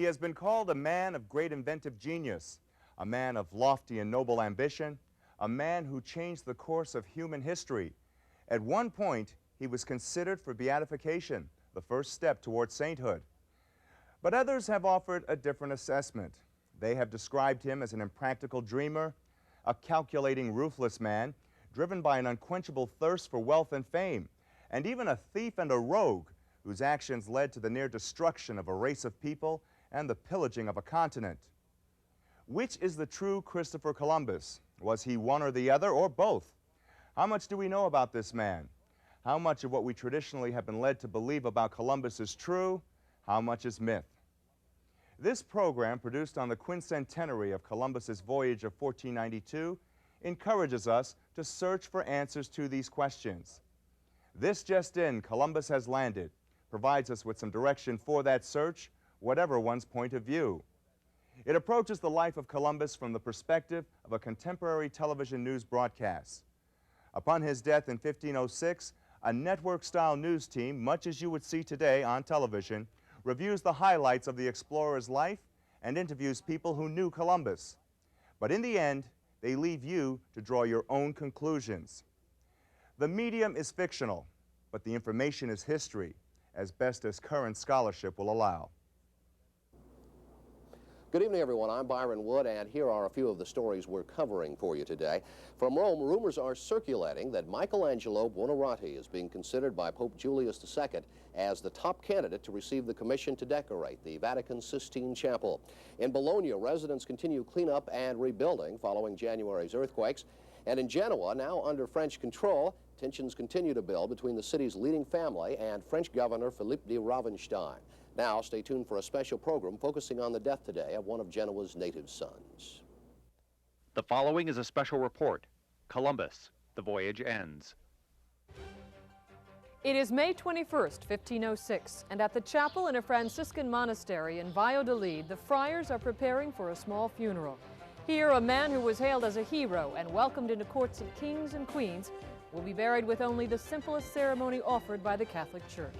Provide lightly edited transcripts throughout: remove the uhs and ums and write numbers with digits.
He has been called a man of great inventive genius, a man of lofty and noble ambition, a man who changed the course of human history. At one point, he was considered for beatification, the first step toward sainthood. But others have offered a different assessment. They have described him as an impractical dreamer, a calculating, ruthless man, driven by an unquenchable thirst for wealth and fame, and even a thief and a rogue whose actions led to the near destruction of a race of people and the pillaging of a continent. Which is the true Christopher Columbus? Was he one or the other, or both? How much do we know about this man? How much of what we traditionally have been led to believe about Columbus is true? How much is myth? This program, produced on the quincentenary of Columbus's voyage of 1492, encourages us to search for answers to these questions. This just in, Columbus has landed, provides us with some direction for that search, whatever one's point of view. It approaches the life of Columbus from the perspective of a contemporary television news broadcast. Upon his death in 1506, a network-style news team, much as you would see today on television, reviews the highlights of the explorer's life and interviews people who knew Columbus. But in the end, they leave you to draw your own conclusions. The medium is fictional, but the information is history, as best as current scholarship will allow. Good evening, everyone. I'm Byron Wood, and here are a few of the stories we're covering for you today. From Rome, rumors are circulating that Michelangelo Buonarroti is being considered by Pope Julius II as the top candidate to receive the commission to decorate the Vatican's Sistine Chapel. In Bologna, residents continue cleanup and rebuilding following January's earthquakes. And in Genoa, now under French control, tensions continue to build between the city's leading family and French Governor Philippe de Ravenstein. Now, stay tuned for a special program focusing on the death today of one of Genoa's native sons. The following is a special report. Columbus, the voyage ends. It is May 21st, 1506, and at the chapel in a Franciscan monastery in Valladolid, the friars are preparing for a small funeral. Here, a man who was hailed as a hero and welcomed into courts of kings and queens will be buried with only the simplest ceremony offered by the Catholic Church.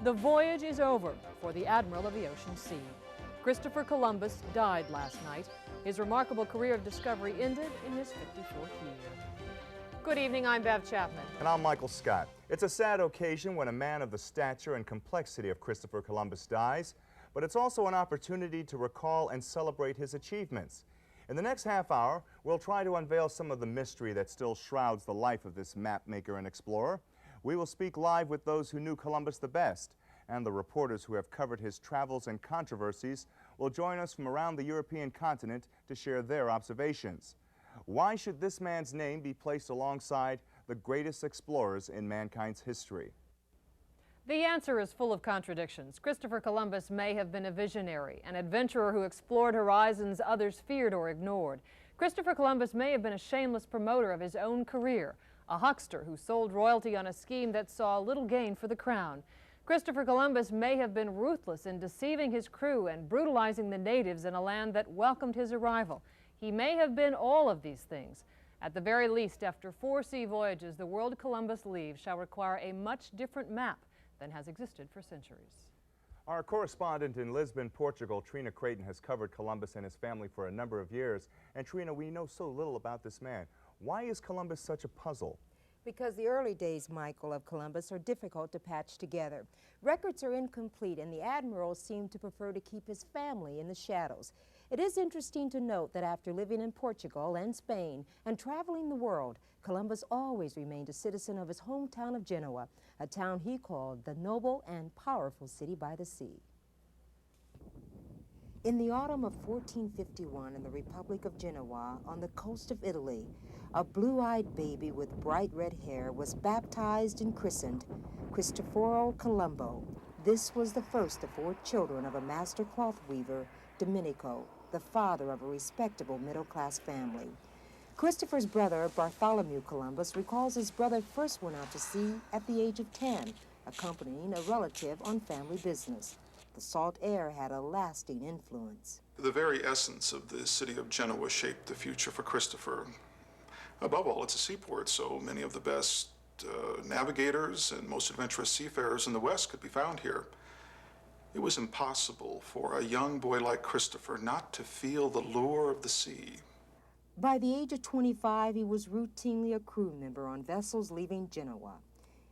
The voyage is over for the Admiral of the Ocean Sea. Christopher Columbus died last night. His remarkable career of discovery ended in his 54th year. Good evening, I'm Bev Chapman. And I'm Michael Scott. It's a sad occasion when a man of the stature and complexity of Christopher Columbus dies, but it's also an opportunity to recall and celebrate his achievements. In the next half hour, we'll try to unveil some of the mystery that still shrouds the life of this map maker and explorer. We will speak live with those who knew Columbus the best, and the reporters who have covered his travels and controversies will join us from around the European continent to share their observations. Why should this man's name be placed alongside the greatest explorers in mankind's history? The answer is full of contradictions. Christopher Columbus may have been a visionary, an adventurer who explored horizons others feared or ignored. Christopher Columbus may have been a shameless promoter of his own career, a huckster who sold royalty on a scheme that saw little gain for the crown. Christopher Columbus may have been ruthless in deceiving his crew and brutalizing the natives in a land that welcomed his arrival. He may have been all of these things. At the very least, after 4 sea voyages, the world Columbus leaves shall require a much different map than has existed for centuries. Our correspondent in Lisbon, Portugal, Trina Creighton, has covered Columbus and his family for a number of years. And Trina, we know so little about this man. Why is Columbus such a puzzle? Because the early days, Michael, of Columbus are difficult to patch together. Records are incomplete, and the admiral seemed to prefer to keep his family in the shadows. It is interesting to note that after living in Portugal and Spain and traveling the world, Columbus always remained a citizen of his hometown of Genoa, a town he called the noble and powerful city by the sea. In the autumn of 1451, in the Republic of Genoa, on the coast of Italy, a blue-eyed baby with bright red hair was baptized and christened Cristoforo Colombo. This was the first of 4 children of a master cloth weaver, Domenico, the father of a respectable middle-class family. Christopher's brother, Bartholomew Columbus, recalls his brother first went out to sea at the age of 10, accompanying a relative on family business. The salt air had a lasting influence. The very essence of the city of Genoa shaped the future for Christopher. Above all, it's a seaport, so many of the best navigators and most adventurous seafarers in the West could be found here. It was impossible for a young boy like Christopher not to feel the lure of the sea. By the age of 25, he was routinely a crew member on vessels leaving Genoa.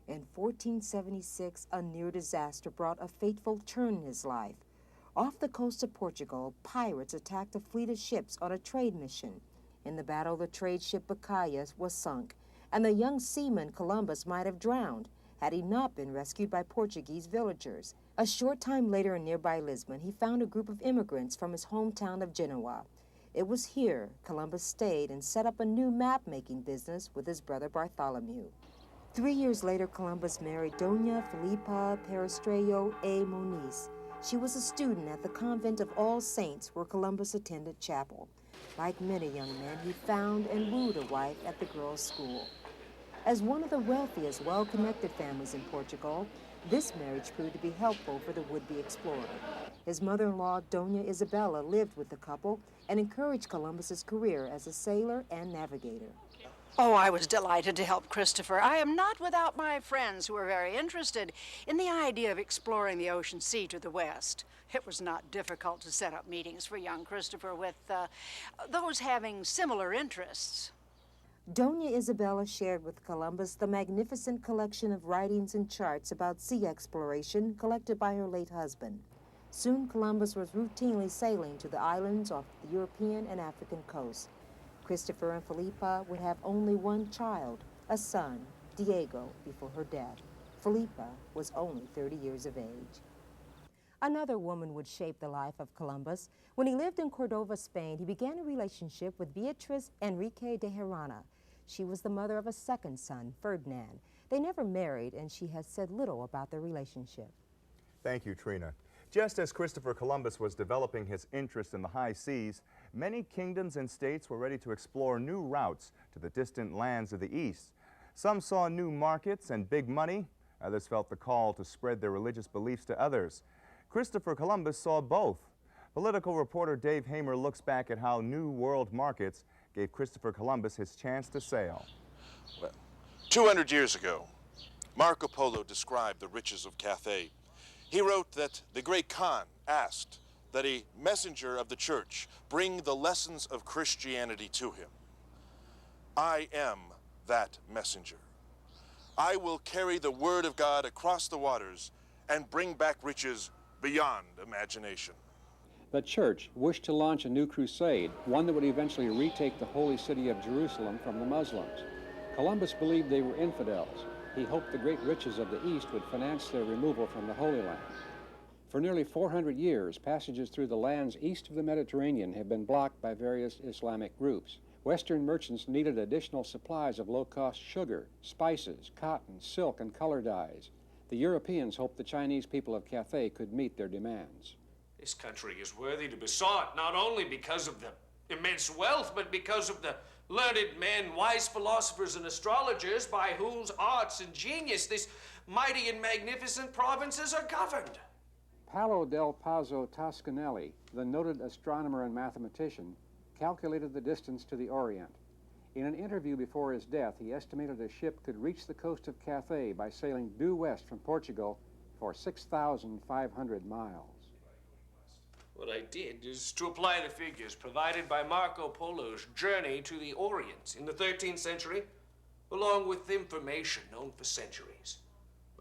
In 1476, a near disaster brought a fateful turn in his life. Off the coast of Portugal, pirates attacked a fleet of ships on a trade mission. In the battle, the trade ship Bacalhau was sunk, and the young seaman Columbus might have drowned had he not been rescued by Portuguese villagers. A short time later in nearby Lisbon, he found a group of immigrants from his hometown of Genoa. It was here Columbus stayed and set up a new map-making business with his brother Bartholomew. 3 years later, Columbus married Dona Filipa Perestrello e Moniz. She was a student at the convent of All Saints where Columbus attended chapel. Like many young men, he found and wooed a wife at the girls' school. As one of the wealthiest, well-connected families in Portugal, this marriage proved to be helpful for the would-be explorer. His mother-in-law, Dona Isabella, lived with the couple and encouraged Columbus's career as a sailor and navigator. Oh, I was delighted to help Christopher. I am not without my friends who are very interested in the idea of exploring the ocean sea to the west. It was not difficult to set up meetings for young Christopher with those having similar interests. Dona Isabella shared with Columbus the magnificent collection of writings and charts about sea exploration collected by her late husband. Soon Columbus was routinely sailing to the islands off the European and African coast. Christopher and Filipa would have only one child, a son, Diego, before her death. Filipa was only 30 years of age. Another woman would shape the life of Columbus. When he lived in Cordova, Spain, he began a relationship with Beatriz Enrique de Hirana. She was the mother of a second son, Ferdinand. They never married, and she has said little about their relationship. Thank you, Trina. Just as Christopher Columbus was developing his interest in the high seas, many kingdoms and states were ready to explore new routes to the distant lands of the East. Some saw new markets and big money. Others felt the call to spread their religious beliefs to others. Christopher Columbus saw both. Political reporter Dave Hamer looks back at how new world markets gave Christopher Columbus his chance to sail. Well, 200 years ago, Marco Polo described the riches of Cathay. He wrote that the great Khan asked that a messenger of the church bring the lessons of Christianity to him. I am that messenger. I will carry the word of God across the waters and bring back riches beyond imagination. The church wished to launch a new crusade, one that would eventually retake the holy city of Jerusalem from the Muslims. Columbus believed they were infidels. He hoped the great riches of the East would finance their removal from the Holy Land. For nearly 400 years, passages through the lands east of the Mediterranean have been blocked by various Islamic groups. Western merchants needed additional supplies of low-cost sugar, spices, cotton, silk, and color dyes. The Europeans hoped the Chinese people of Cathay could meet their demands. This country is worthy to be sought, not only because of the immense wealth, but because of the learned men, wise philosophers, and astrologers by whose arts and genius this mighty and magnificent provinces are governed. Paolo del Pazzo Toscanelli, the noted astronomer and mathematician, calculated the distance to the Orient. In an interview before his death, he estimated a ship could reach the coast of Cathay by sailing due west from Portugal for 6,500 miles. What I did is to apply the figures provided by Marco Polo's journey to the Orient in the 13th century, along with information known for centuries.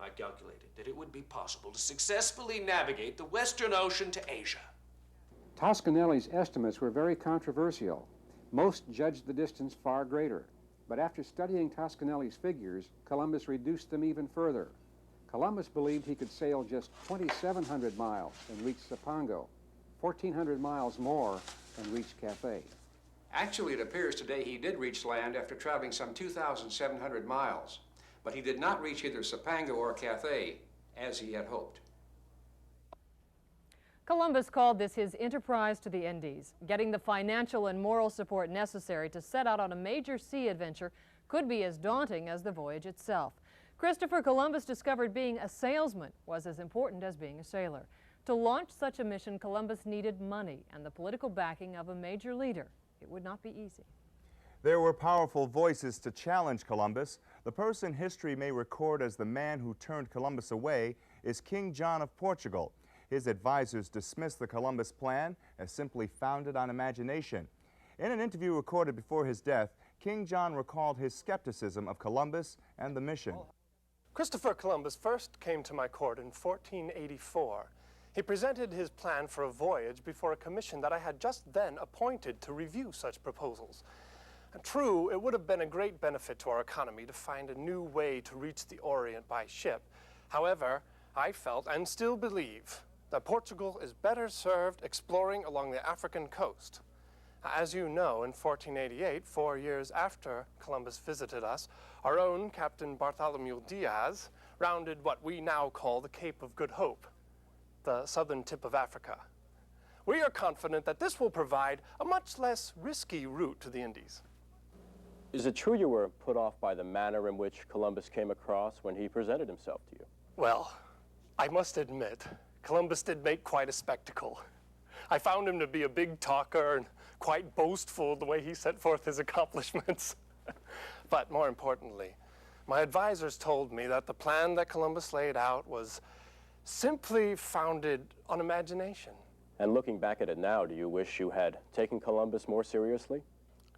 I calculated that it would be possible to successfully navigate the Western Ocean to Asia. Toscanelli's estimates were very controversial. Most judged the distance far greater, but after studying Toscanelli's figures, Columbus reduced them even further. Columbus believed he could sail just 2,700 miles and reach Cipango, 1,400 miles more and reach Cathay. Actually, it appears today he did reach land after traveling some 2,700 miles, but he did not reach either Cipango or Cathay as he had hoped. Columbus called this his enterprise to the Indies. Getting the financial and moral support necessary to set out on a major sea adventure could be as daunting as the voyage itself. Christopher Columbus discovered being a salesman was as important as being a sailor. To launch such a mission, Columbus needed money and the political backing of a major leader. It would not be easy. There were powerful voices to challenge Columbus. The person history may record as the man who turned Columbus away is King John of Portugal. His advisors dismissed the Columbus plan as simply founded on imagination. In an interview recorded before his death, King John recalled his skepticism of Columbus and the mission. Christopher Columbus first came to my court in 1484. He presented his plan for a voyage before a commission that I had just then appointed to review such proposals. And true, it would have been a great benefit to our economy to find a new way to reach the Orient by ship. However, I felt and still believe that Portugal is better served exploring along the African coast. As you know, in 1488, 4 years after Columbus visited us, our own Captain Bartholomew Diaz rounded what we now call the Cape of Good Hope, the southern tip of Africa. We are confident that this will provide a much less risky route to the Indies. Is it true you were put off by the manner in which Columbus came across when he presented himself to you? Well, I must admit, Columbus did make quite a spectacle. I found him to be a big talker and quite boastful the way he set forth his accomplishments. But more importantly, my advisors told me that the plan that Columbus laid out was simply founded on imagination. And looking back at it now, do you wish you had taken Columbus more seriously?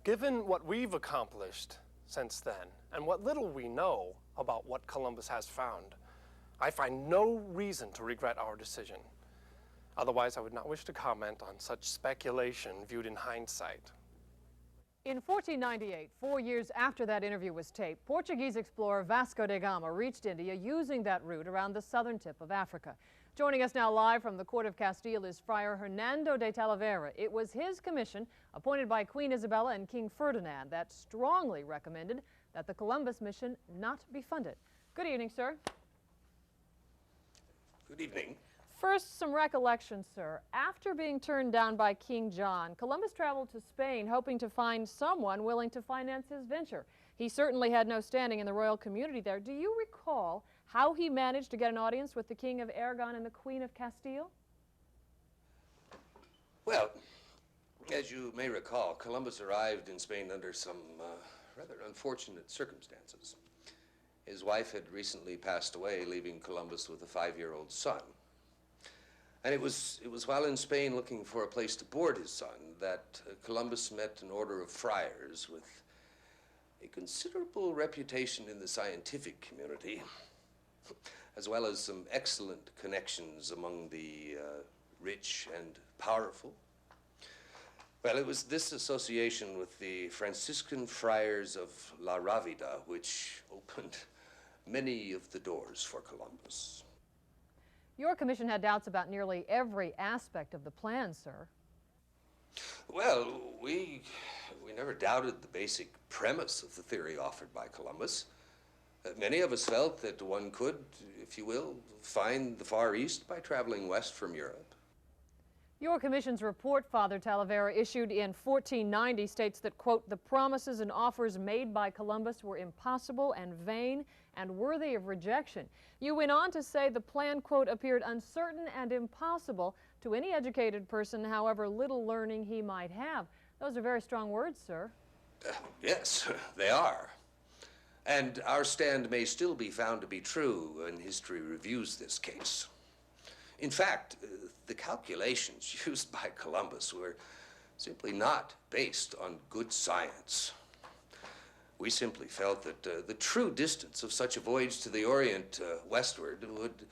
Given what we've accomplished since then, and what little we know about what Columbus has found, I find no reason to regret our decision. Otherwise, I would not wish to comment on such speculation viewed in hindsight. In 1498, 4 years after that interview was taped, Portuguese explorer Vasco da Gama reached India using that route around the southern tip of Africa. Joining us now live from the Court of Castile is Friar Hernando de Talavera. It was his commission, appointed by Queen Isabella and King Ferdinand, that strongly recommended that the Columbus mission not be funded. Good evening, sir. Good evening. First, some recollection, sir. After being turned down by King John, Columbus traveled to Spain hoping to find someone willing to finance his venture. He certainly had no standing in the royal community there. Do you recall how he managed to get an audience with the King of Aragon and the Queen of Castile? Well, as you may recall, Columbus arrived in Spain under some rather unfortunate circumstances. His wife had recently passed away, leaving Columbus with a 5-year-old son. And it was while in Spain looking for a place to board his son that Columbus met an order of friars with a considerable reputation in the scientific community, as well as some excellent connections among the rich and powerful. Well, it was this association with the Franciscan friars of La Rábida which opened many of the doors for Columbus. Your commission had doubts about nearly every aspect of the plan, sir. Well, we never doubted the basic premise of the theory offered by Columbus. Many of us felt that one could, if you will, find the Far East by traveling west from Europe. Your commission's report, Father Talavera, issued in 1490 states that, quote, the promises and offers made by Columbus were impossible and vain and worthy of rejection. You went on to say the plan, quote, appeared uncertain and impossible to any educated person, however little learning he might have. Those are very strong words, sir. Yes, they are. And our stand may still be found to be true when history reviews this case. In fact, the calculations used by Columbus were simply not based on good science. We simply felt that the true distance of such a voyage to the Orient westward would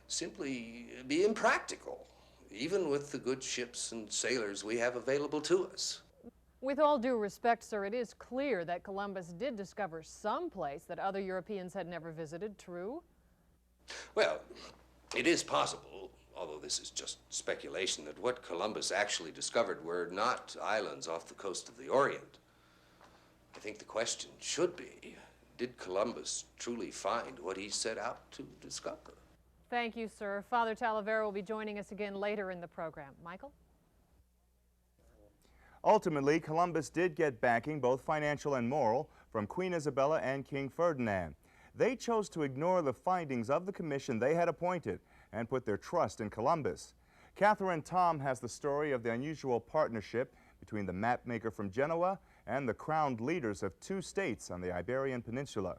simply be impractical, even with the good ships and sailors we have available to us. With all due respect, sir, it is clear that Columbus did discover some place that other Europeans had never visited, true? Well, it is possible, although this is just speculation, that what Columbus actually discovered were not islands off the coast of the Orient. I think the question should be, did Columbus truly find what he set out to discover? Thank you, sir. Father Talavera will be joining us again later in the program. Michael? Ultimately, Columbus did get backing, both financial and moral, from Queen Isabella and King Ferdinand. They chose to ignore the findings of the commission they had appointed and put their trust in Columbus. Catherine Tom has the story of the unusual partnership between the mapmaker from Genoa and the crowned leaders of 2 states on the Iberian Peninsula.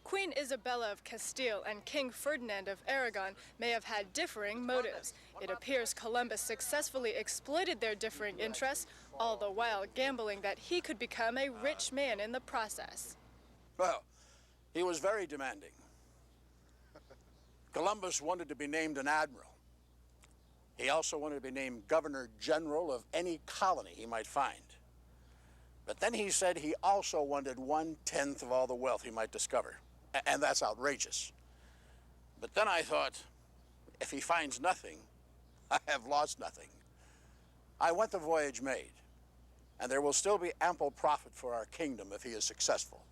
Queen Isabella of Castile and King Ferdinand of Aragon may have had differing motives. It appears Columbus successfully exploited their differing interests, all the while gambling that he could become a rich man in the process. Well, he was very demanding. Columbus wanted to be named an admiral. He also wanted to be named Governor General of any colony he might find. But then he said he also wanted 1/10 of all the wealth he might discover. And that's outrageous. But then I thought, if he finds nothing, I have lost nothing. I want the voyage made, and there will still be ample profit for our kingdom if he is successful.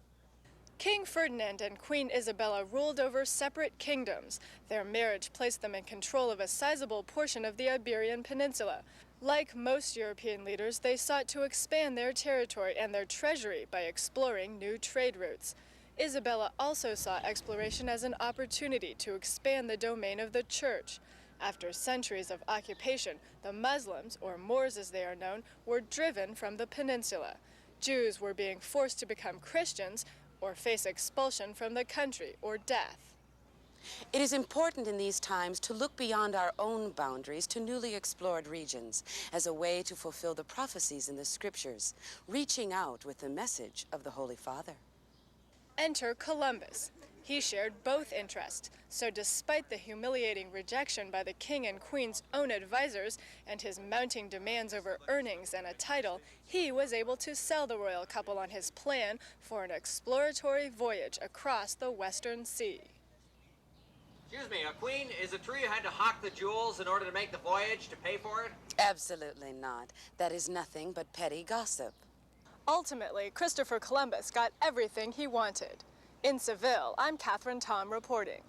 King Ferdinand and Queen Isabella ruled over separate kingdoms. Their marriage placed them in control of a sizable portion of the Iberian Peninsula. Like most European leaders, they sought to expand their territory and their treasury by exploring new trade routes. Isabella also saw exploration as an opportunity to expand the domain of the church. After centuries of occupation, the Muslims, or Moors as they are known, were driven from the peninsula. Jews were being forced to become Christians or face expulsion from the country or death. It is important in these times to look beyond our own boundaries to newly explored regions as a way to fulfill the prophecies in the scriptures, reaching out with the message of the Holy Father. Enter Columbus. He shared both interests, so despite the humiliating rejection by the king and queen's own advisors and his mounting demands over earnings and a title, he was able to sell the royal couple on his plan for an exploratory voyage across the Western Sea. Excuse me, Queen, is it true you had to hawk the jewels in order to make the voyage to pay for it? Absolutely not. That is nothing but petty gossip. Ultimately, Christopher Columbus got everything he wanted. In Seville, I'm Catherine Tom reporting.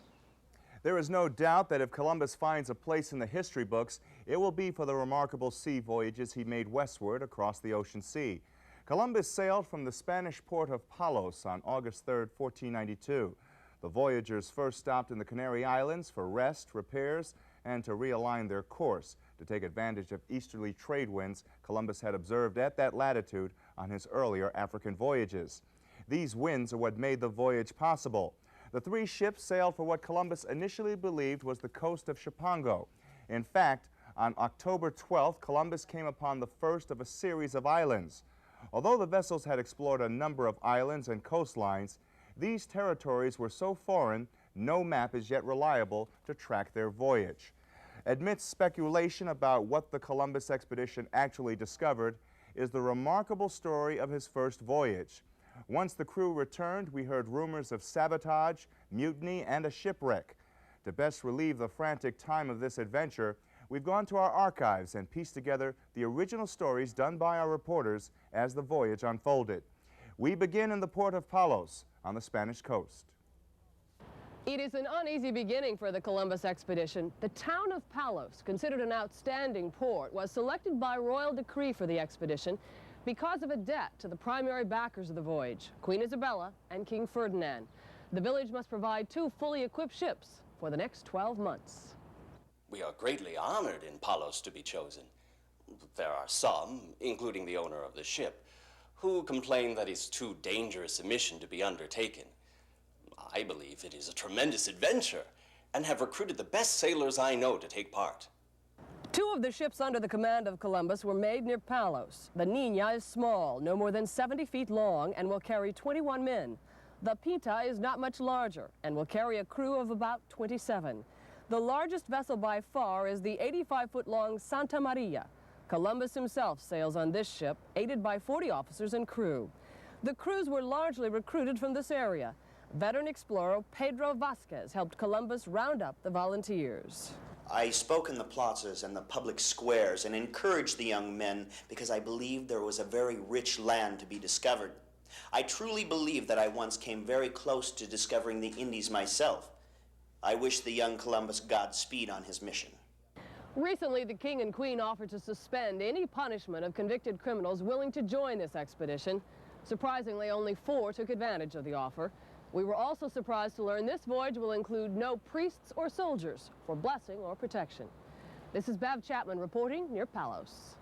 There is no doubt that if Columbus finds a place in the history books, it will be for the remarkable sea voyages he made westward across the ocean sea. Columbus sailed from the Spanish port of Palos on August 3, 1492. The voyagers first stopped in the Canary Islands for rest, repairs, and to realign their course to take advantage of easterly trade winds Columbus had observed at that latitude on his earlier African voyages. These winds are what made the voyage possible. The three ships sailed for what Columbus initially believed was the coast of Chipango. In fact, on October 12th, Columbus came upon the first of a series of islands. Although the vessels had explored a number of islands and coastlines, these territories were so foreign, no map is yet reliable to track their voyage. Amidst speculation about what the Columbus expedition actually discovered is the remarkable story of his first voyage. Once the crew returned, we heard rumors of sabotage, mutiny, and a shipwreck. To best relieve the frantic time of this adventure, we've gone to our archives and pieced together the original stories done by our reporters as the voyage unfolded. We begin in the port of Palos on the Spanish coast. It is an uneasy beginning for the Columbus expedition. The town of Palos, considered an outstanding port, was selected by royal decree for the expedition because of a debt to the primary backers of the voyage, Queen Isabella and King Ferdinand. The village must provide 2 fully equipped ships for the next 12 months. We are greatly honored in Palos to be chosen. There are some, including the owner of the ship, who complain that it's too dangerous a mission to be undertaken. I believe it is a tremendous adventure and have recruited the best sailors I know to take part. 2 of the ships under the command of Columbus were made near Palos. The Niña is small, no more than 70 feet long, and will carry 21 men. The Pinta is not much larger and will carry a crew of about 27. The largest vessel by far is the 85-foot-long Santa Maria. Columbus himself sails on this ship, aided by 40 officers and crew. The crews were largely recruited from this area. Veteran explorer Pedro Vasquez helped Columbus round up the volunteers. I spoke in the plazas and the public squares and encouraged the young men because I believed there was a very rich land to be discovered. I truly believe that I once came very close to discovering the Indies myself. I wish the young Columbus Godspeed on his mission. Recently, the King and Queen offered to suspend any punishment of convicted criminals willing to join this expedition. Surprisingly, only 4 took advantage of the offer. We were also surprised to learn this voyage will include no priests or soldiers for blessing or protection. This is Bev Chapman reporting near Palos.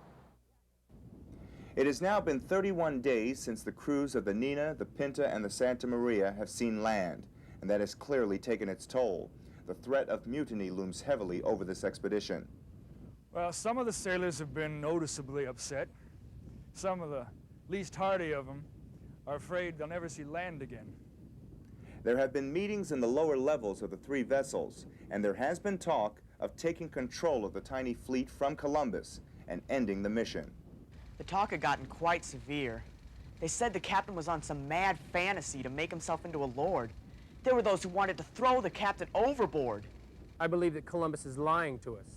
It has now been 31 days since the crews of the Nina, the Pinta, and the Santa Maria have seen land. and that has clearly taken its toll. The threat of mutiny looms heavily over this expedition. Well, some of the sailors have been noticeably upset. Some of the least hardy of them are afraid they'll never see land again. There have been meetings in the lower levels of the three vessels, and there has been talk of taking control of the tiny fleet from Columbus and ending the mission. The talk had gotten quite severe. They said the captain was on some mad fantasy to make himself into a lord. There were those who wanted to throw the captain overboard. I believe that Columbus is lying to us.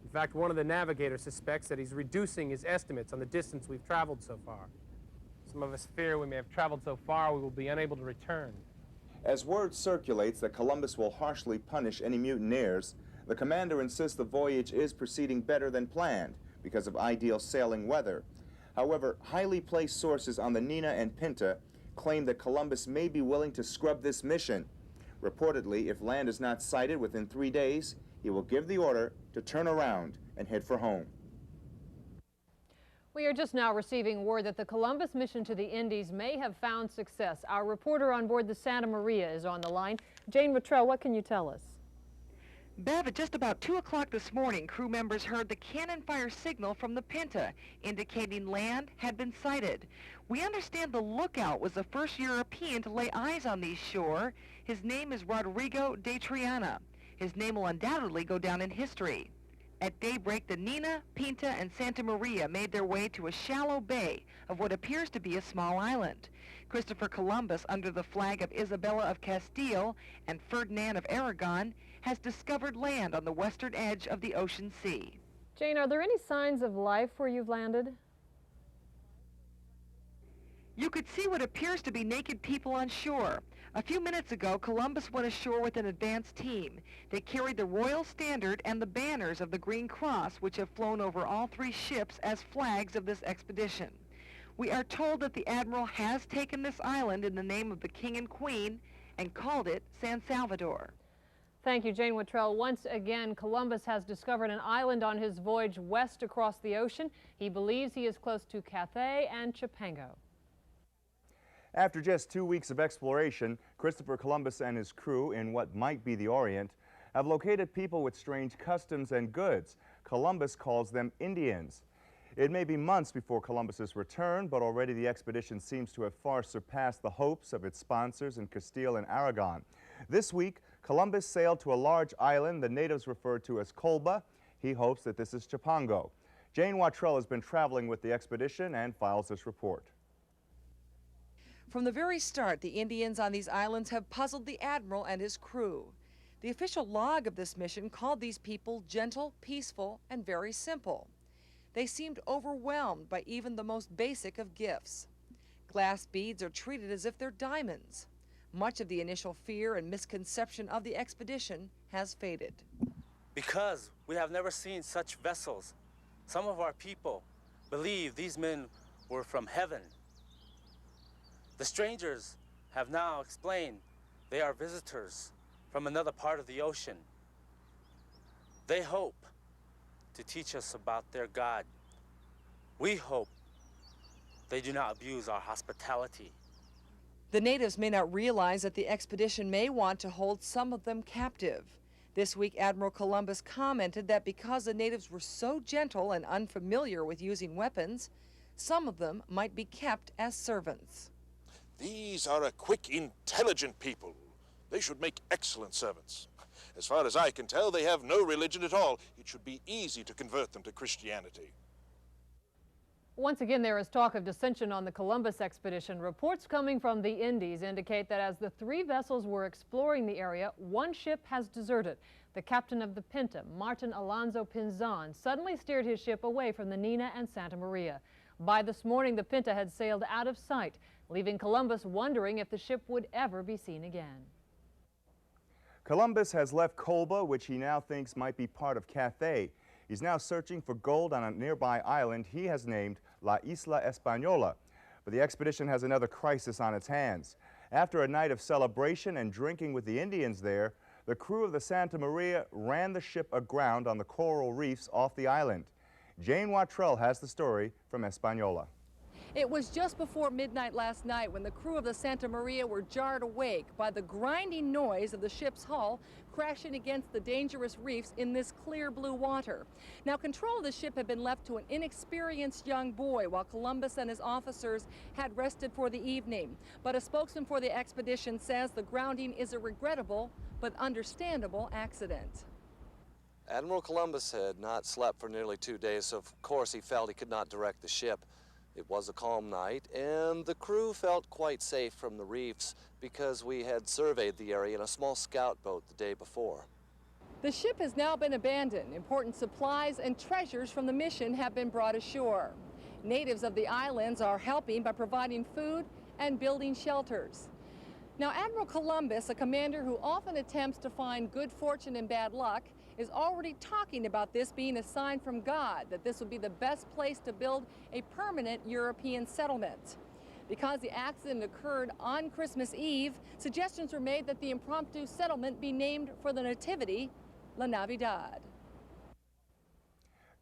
In fact, one of the navigators suspects that he's reducing his estimates on the distance we've traveled so far. Some of us fear we may have traveled so far we will be unable to return. As word circulates that Columbus will harshly punish any mutineers, the commander insists the voyage is proceeding better than planned because of ideal sailing weather. However, highly placed sources on the Nina and Pinta claim that Columbus may be willing to scrub this mission. Reportedly, if land is not sighted within 3 days, he will give the order to turn around and head for home. We are just now receiving word that the Columbus mission to the Indies may have found success. Our reporter on board the Santa Maria is on the line. Jane Wittrell, what can you tell us? Bev, at just about 2 o'clock this morning, crew members heard the cannon fire signal from the Pinta, indicating land had been sighted. We understand the lookout was the first European to lay eyes on these shore. His name is Rodrigo de Triana. His name will undoubtedly go down in history. At daybreak, the Nina, Pinta, and Santa Maria made their way to a shallow bay of what appears to be a small island. Christopher Columbus, under the flag of Isabella of Castile and Ferdinand of Aragon, has discovered land on the western edge of the ocean sea. Jane, are there any signs of life where you've landed? You could see what appears to be naked people on shore. A few minutes ago, Columbus went ashore with an advance team. They carried the royal standard and the banners of the Green Cross, which have flown over all three ships as flags of this expedition. We are told that the admiral has taken this island in the name of the king and queen and called it San Salvador. Thank you, Jane Wittrell. Once again, Columbus has discovered an island on his voyage west across the ocean. He believes he is close to Cathay and Chipango. After just 2 weeks of exploration, Christopher Columbus and his crew in what might be the Orient have located people with strange customs and goods. Columbus calls them Indians. It may be months before Columbus's return, but already the expedition seems to have far surpassed the hopes of its sponsors in Castile and Aragon. This week, Columbus sailed to a large island the natives refer to as Colba. He hopes that this is Chipango. Jane Wittrell has been traveling with the expedition and files this report. From the very start, the Indians on these islands have puzzled the admiral and his crew. The official log of this mission called these people gentle, peaceful, and very simple. They seemed overwhelmed by even the most basic of gifts. Glass beads are treated as if they're diamonds. Much of the initial fear and misconception of the expedition has faded. Because we have never seen such vessels, some of our people believe these men were from heaven. The strangers have now explained they are visitors from another part of the ocean. They hope to teach us about their God. We hope they do not abuse our hospitality. The natives may not realize that the expedition may want to hold some of them captive. This week, Admiral Columbus commented that because the natives were so gentle and unfamiliar with using weapons, some of them might be kept as servants. These are a quick, intelligent people. They should make excellent servants. As far as I can tell, they have no religion at all. It should be easy to convert them to Christianity. Once again, there is talk of dissension on the Columbus expedition. Reports coming from the Indies indicate that as the three vessels were exploring the area, one ship has deserted. The captain of the Pinta, Martin Alonso Pinzon, suddenly steered his ship away from the Nina and Santa Maria. By this morning, the Pinta had sailed out of sight, leaving Columbus wondering if the ship would ever be seen again. Columbus has left Colba, which he now thinks might be part of Cathay. He's now searching for gold on a nearby island he has named La Isla Española. But the expedition has another crisis on its hands. After a night of celebration and drinking with the Indians there, the crew of the Santa Maria ran the ship aground on the coral reefs off the island. Jane Wittrell has the story from Española. It was just before midnight last night when the crew of the Santa Maria were jarred awake by the grinding noise of the ship's hull crashing against the dangerous reefs in this clear blue water. Now, control of the ship had been left to an inexperienced young boy while Columbus and his officers had rested for the evening. But a spokesman for the expedition says the grounding is a regrettable but understandable accident. Admiral Columbus had not slept for nearly 2 days, so of course he felt he could not direct the ship. It was a calm night, and the crew felt quite safe from the reefs because we had surveyed the area in a small scout boat the day before. The ship has now been abandoned. Important supplies and treasures from the mission have been brought ashore. Natives of the islands are helping by providing food and building shelters. Now, Admiral Columbus, a commander who often attempts to find good fortune in bad luck, is already talking about this being a sign from God that this would be the best place to build a permanent European settlement. Because the accident occurred on Christmas Eve, suggestions were made that the impromptu settlement be named for the Nativity, La Navidad.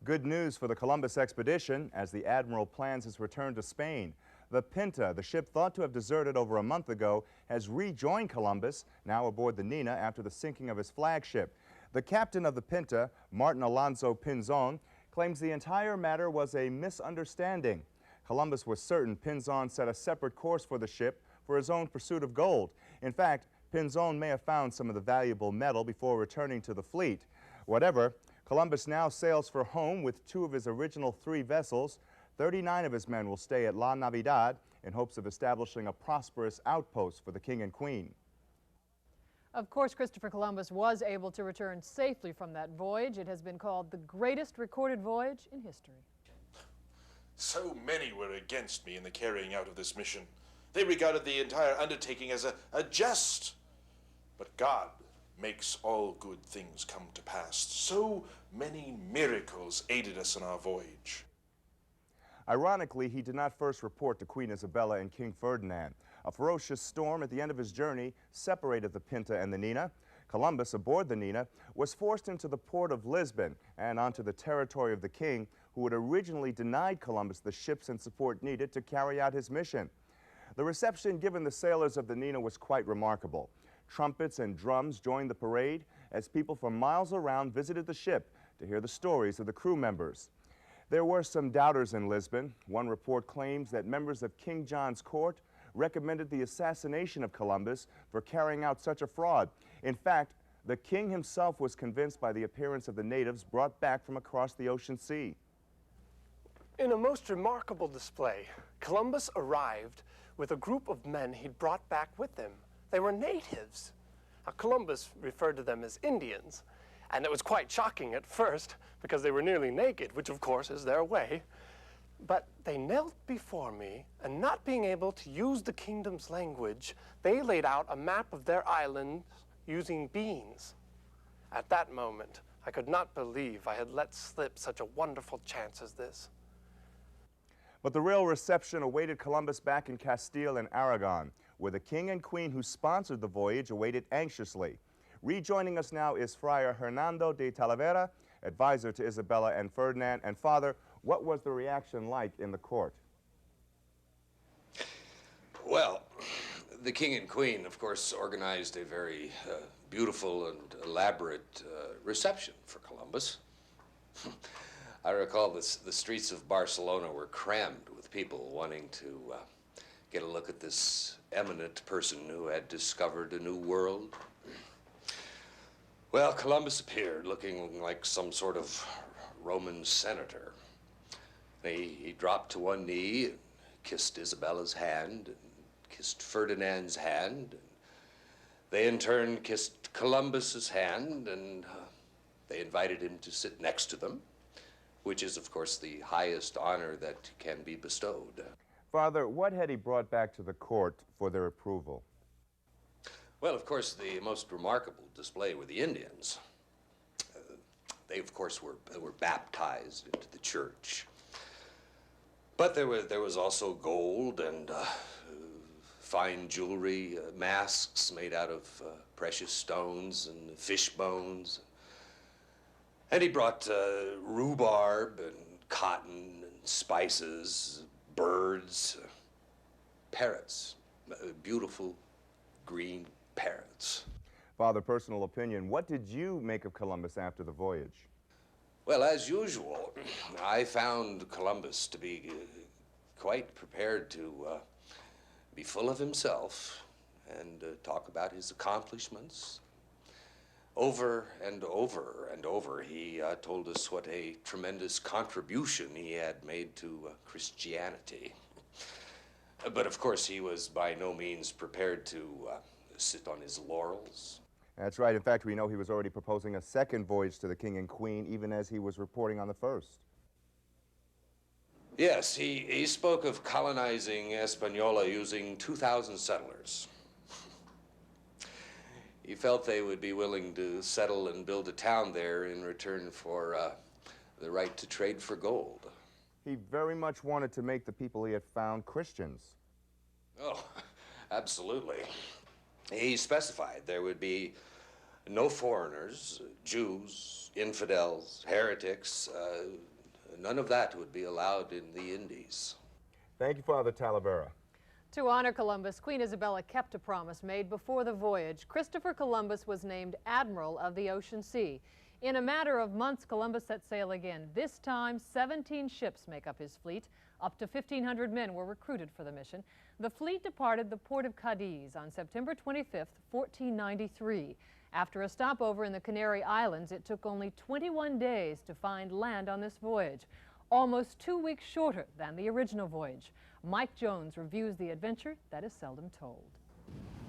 Good news for the Columbus expedition as the Admiral plans his return to Spain. The Pinta, the ship thought to have deserted over a month ago, has rejoined Columbus, now aboard the Nina after the sinking of his flagship. The captain of the Pinta, Martin Alonso Pinzon, claims the entire matter was a misunderstanding. Columbus was certain Pinzon set a separate course for the ship for his own pursuit of gold. In fact, Pinzon may have found some of the valuable metal before returning to the fleet. Whatever, Columbus now sails for home with 2 of his original 3 vessels. 39 of his men will stay at La Navidad in hopes of establishing a prosperous outpost for the king and queen. Of course, Christopher Columbus was able to return safely from that voyage. It has been called the greatest recorded voyage in history. So many were against me in the carrying out of this mission. They regarded the entire undertaking as a jest. But God makes all good things come to pass. So many miracles aided us in our voyage. Ironically, he did not first report to Queen Isabella and King Ferdinand. A ferocious storm at the end of his journey separated the Pinta and the Nina. Columbus, aboard the Nina, was forced into the port of Lisbon and onto the territory of the king, who had originally denied Columbus the ships and support needed to carry out his mission. The reception given the sailors of the Nina was quite remarkable. Trumpets and drums joined the parade as people from miles around visited the ship to hear the stories of the crew members. There were some doubters in Lisbon. One report claims that members of King John's court recommended the assassination of Columbus for carrying out such a fraud. In fact, the king himself was convinced by the appearance of the natives brought back from across the ocean sea. In a most remarkable display, Columbus arrived with a group of men he'd brought back with him. They were natives. Now, Columbus referred to them as Indians, and it was quite shocking at first because they were nearly naked, which of course is their way. But they knelt before me, and not being able to use the kingdom's language, they laid out a map of their island using beans. At that moment, I could not believe I had let slip such a wonderful chance as this. But the real reception awaited Columbus back in Castile and Aragon, where the king and queen who sponsored the voyage awaited anxiously. Rejoining us now is Friar Hernando de Talavera, advisor to Isabella and Ferdinand. And Father, what was the reaction like in the court? Well, the king and queen, of course, organized a very beautiful and elaborate reception for Columbus. I recall the streets of Barcelona were crammed with people wanting to get a look at this eminent person who had discovered a new world. Well, Columbus appeared looking like some sort of Roman senator. He dropped to one knee and kissed Isabella's hand and kissed Ferdinand's hand. And they in turn kissed Columbus's hand, and they invited him to sit next to them, which is, of course, the highest honor that can be bestowed. Father, what had he brought back to the court for their approval? Well, of course, the most remarkable display were the Indians. They, of course, were baptized into the church. But there was also gold and fine jewelry, masks made out of precious stones and fish bones. And he brought rhubarb and cotton and spices, birds, parrots, beautiful green parrots. Father, personal opinion, what did you make of Columbus after the voyage? Well, as usual, I found Columbus to be quite prepared to be full of himself and talk about his accomplishments. Over and over and over, he told us what a tremendous contribution he had made to Christianity. But of course, he was by no means prepared to sit on his laurels. That's right. In fact, we know he was already proposing a second voyage to the King and Queen, even as he was reporting on the first. Yes, he spoke of colonizing Hispaniola using 2,000 settlers. He felt they would be willing to settle and build a town there in return for the right to trade for gold. He very much wanted to make the people he had found Christians. Oh, absolutely. He specified there would be no foreigners, Jews, infidels, heretics. None of that would be allowed in the Indies. Thank you, Father Talavera. To honor Columbus, Queen Isabella kept a promise made before the voyage. Christopher Columbus was named Admiral of the Ocean Sea. In a matter of months, Columbus set sail again. This time, 17 ships make up his fleet. Up to 1,500 men were recruited for the mission. The fleet departed the port of Cadiz on September 25, 1493. After a stopover in the Canary Islands, it took only 21 days to find land on this voyage, almost 2 weeks shorter than the original voyage. Mike Jones reviews the adventure that is seldom told.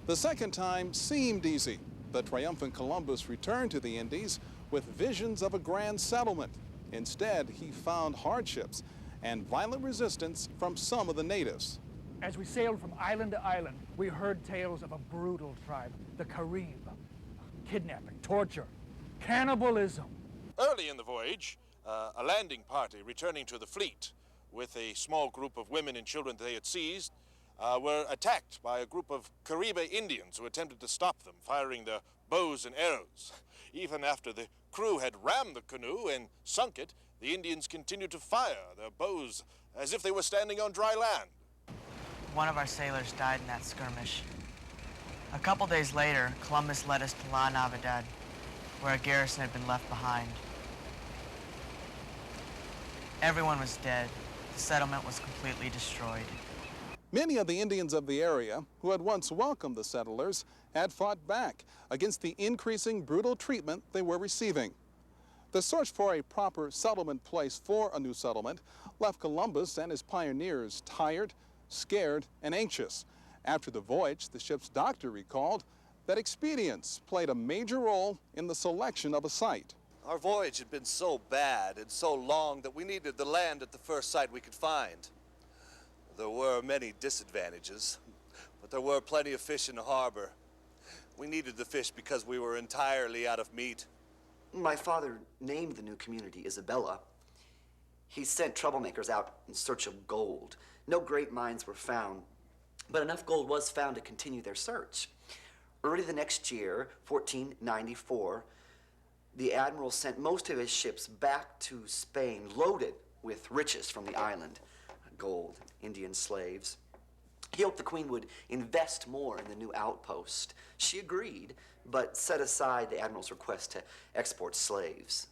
The second time seemed easy. The triumphant Columbus returned to the Indies with visions of a grand settlement. Instead, he found hardships and violent resistance from some of the natives. As we sailed from island to island, we heard tales of a brutal tribe, the Carib. Kidnapping, torture, cannibalism. Early in the voyage, a landing party returning to the fleet with a small group of women and children they had seized were attacked by a group of Caribe Indians who attempted to stop them, firing their bows and arrows. Even after the crew had rammed the canoe and sunk it, the Indians continued to fire their bows as if they were standing on dry land. One of our sailors died in that skirmish. A couple days later, Columbus led us to La Navidad, where a garrison had been left behind. Everyone was dead. The settlement was completely destroyed. Many of the Indians of the area, who had once welcomed the settlers, had fought back against the increasing brutal treatment they were receiving. The search for a proper settlement place for a new settlement left Columbus and his pioneers tired, scared, and anxious. After the voyage, the ship's doctor recalled that expedience played a major role in the selection of a site. Our voyage had been so bad and so long that we needed the land at the first site we could find. There were many disadvantages, but there were plenty of fish in the harbor. We needed the fish because we were entirely out of meat. My father named the new community Isabella. He sent troublemakers out in search of gold. No great mines were found, but enough gold was found to continue their search. Early the next year, 1494, the admiral sent most of his ships back to Spain loaded with riches from the island, gold, Indian slaves. He hoped the Queen would invest more in the new outpost. She agreed, but set aside the admiral's request to export slaves.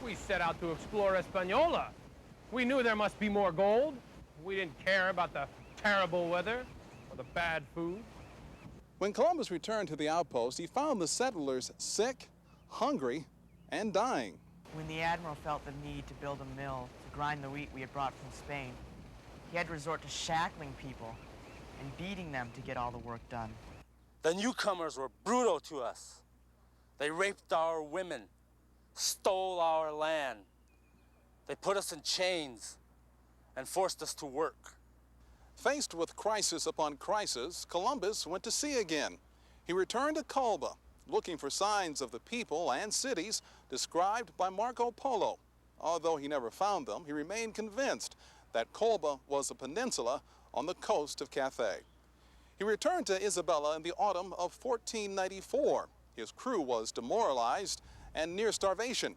We set out to explore Hispaniola. We knew there must be more gold. We didn't care about the terrible weather or the bad food. When Columbus returned to the outpost, he found the settlers sick, hungry, and dying. When the admiral felt the need to build a mill to grind the wheat we had brought from Spain, he had to resort to shackling people and beating them to get all the work done. The newcomers were brutal to us. They raped our women, stole our land. They put us in chains and forced us to work. Faced with crisis upon crisis, Columbus went to sea again. He returned to Cuba, looking for signs of the people and cities described by Marco Polo. Although he never found them, he remained convinced that Cuba was a peninsula on the coast of Cathay. He returned to Isabella in the autumn of 1494. His crew was demoralized and near starvation.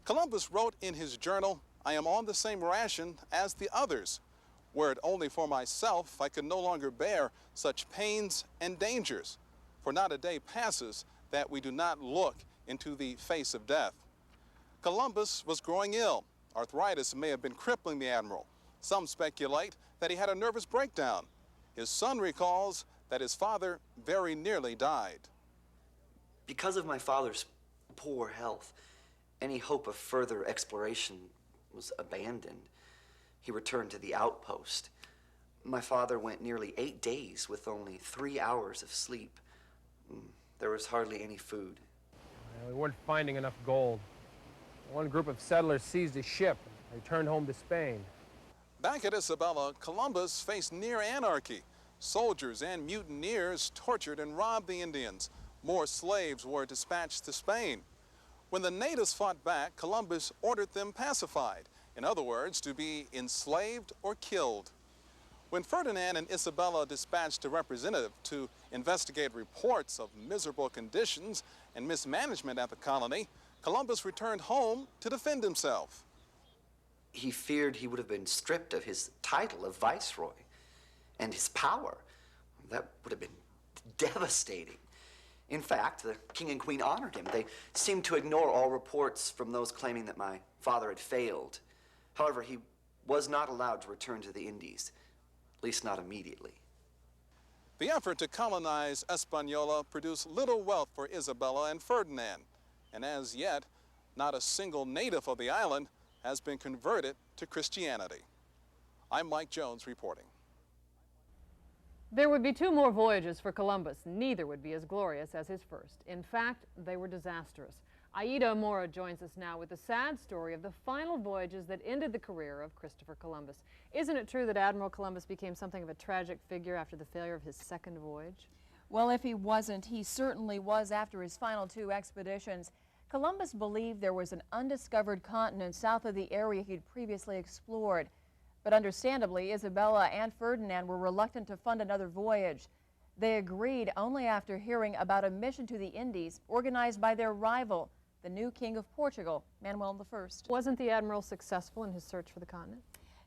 Columbus wrote in his journal, "I am on the same ration as the others. Were it only for myself, I could no longer bear such pains and dangers, for not a day passes that we do not look into the face of death. Columbus was growing ill. Arthritis may have been crippling the admiral. Some speculate that he had a nervous breakdown. His son recalls that his father very nearly died. Because of my father's poor health, any hope of further exploration was abandoned. He returned to the outpost. My father went nearly 8 days with only 3 hours of sleep. There was hardly any food. We weren't finding enough gold. One group of settlers seized a ship and returned home to Spain. Back at Isabella, Columbus faced near anarchy. Soldiers and mutineers tortured and robbed the Indians. More slaves were dispatched to Spain. When the natives fought back, Columbus ordered them pacified. In other words, to be enslaved or killed. When Ferdinand and Isabella dispatched a representative to investigate reports of miserable conditions and mismanagement at the colony, Columbus returned home to defend himself. He feared he would have been stripped of his title of viceroy and his power. That would have been devastating. In fact, the king and queen honored him. They seemed to ignore all reports from those claiming that my father had failed. However, he was not allowed to return to the Indies, at least not immediately. The effort to colonize Hispaniola produced little wealth for Isabella and Ferdinand, and as yet, not a single native of the island has been converted to Christianity. I'm Mike Jones reporting. There would be 2 more voyages for Columbus. Neither would be as glorious as his first. In fact, they were disastrous. Aida Mora joins us now with the sad story of the final voyages that ended the career of Christopher Columbus. Isn't it true that Admiral Columbus became something of a tragic figure after the failure of his second voyage? Well, if he wasn't, he certainly was after his final 2 expeditions. Columbus believed there was an undiscovered continent south of the area he'd previously explored. But understandably, Isabella and Ferdinand were reluctant to fund another voyage. They agreed only after hearing about a mission to the Indies organized by their rival, the new king of Portugal, Manuel I. Wasn't the admiral successful in his search for the continent?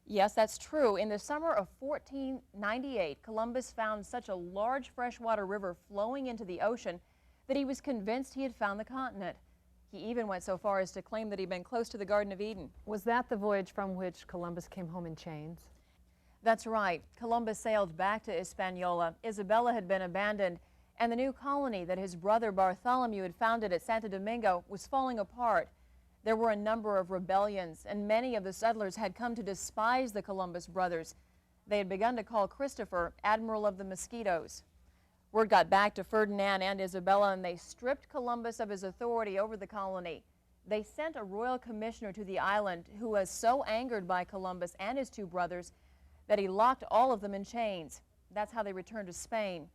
Yes, that's true. In the summer of 1498, Columbus found such a large freshwater river flowing into the ocean that he was convinced he had found the continent. He even went so far as to claim that he'd been close to the Garden of Eden. Was that the voyage from which Columbus came home in chains? That's right. Columbus sailed back to Hispaniola. Isabella had been abandoned, and the new colony that his brother Bartholomew had founded at Santo Domingo was falling apart. There were a number of rebellions, and many of the settlers had come to despise the Columbus brothers. They had begun to call Christopher Admiral of the Mosquitoes. Word got back to Ferdinand and Isabella, and they stripped Columbus of his authority over the colony. They sent a royal commissioner to the island who was so angered by Columbus and his 2 brothers that he locked all of them in chains. That's how they returned to Spain.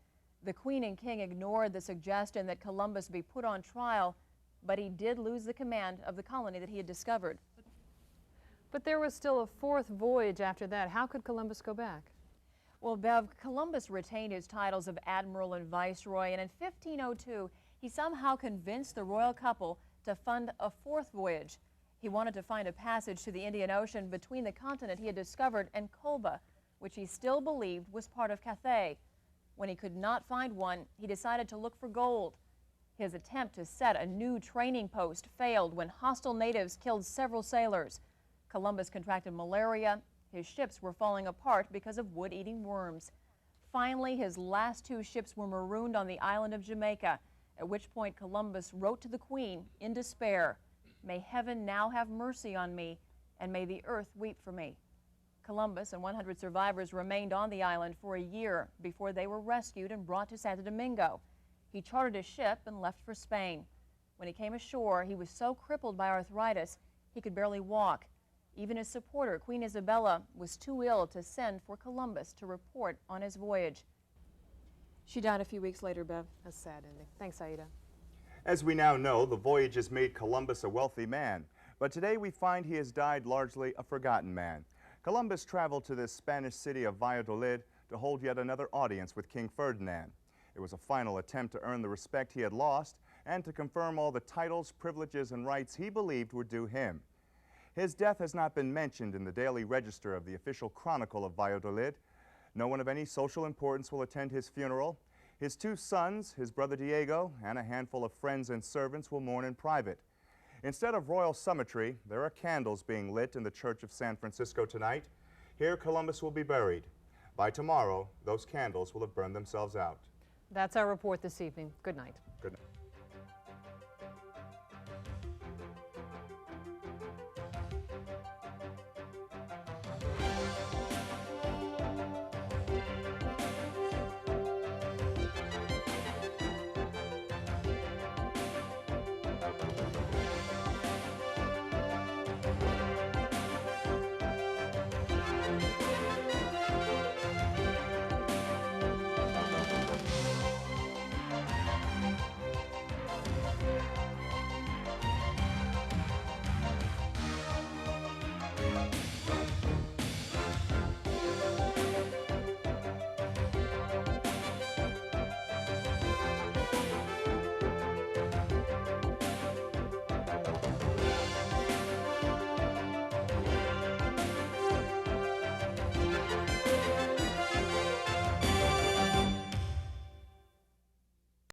The Queen and King ignored the suggestion that Columbus be put on trial, but he did lose the command of the colony that he had discovered. But there was still a 4th voyage after that. How could Columbus go back? Well, Bev, Columbus retained his titles of Admiral and Viceroy, and in 1502, he somehow convinced the royal couple to fund a 4th voyage. He wanted to find a passage to the Indian Ocean between the continent he had discovered and Colba, which he still believed was part of Cathay. When he could not find one, he decided to look for gold. His attempt to set a new training post failed when hostile natives killed several sailors. Columbus contracted malaria. His ships were falling apart because of wood-eating worms. Finally, his last 2 ships were marooned on the island of Jamaica, at which point Columbus wrote to the Queen in despair, "May heaven now have mercy on me, and may the earth weep for me." Columbus and 100 survivors remained on the island for a year before they were rescued and brought to Santo Domingo. He chartered a ship and left for Spain. When he came ashore, he was so crippled by arthritis he could barely walk. Even his supporter, Queen Isabella, was too ill to send for Columbus to report on his voyage. She died a few weeks later, Bev. A sad ending. Thanks, Aida. As we now know, the voyages made Columbus a wealthy man, but today we find he has died largely a forgotten man. Columbus traveled to this Spanish city of Valladolid to hold yet another audience with King Ferdinand. It was a final attempt to earn the respect he had lost and to confirm all the titles, privileges, and rights he believed were due him. His death has not been mentioned in the daily register of the official chronicle of Valladolid. No one of any social importance will attend his funeral. His two sons, his brother Diego, and a handful of friends and servants will mourn in private. Instead of royal summitry, there are candles being lit in the Church of San Francisco tonight. Here Columbus will be buried. By tomorrow, those candles will have burned themselves out. That's our report this evening. Good night. Good night.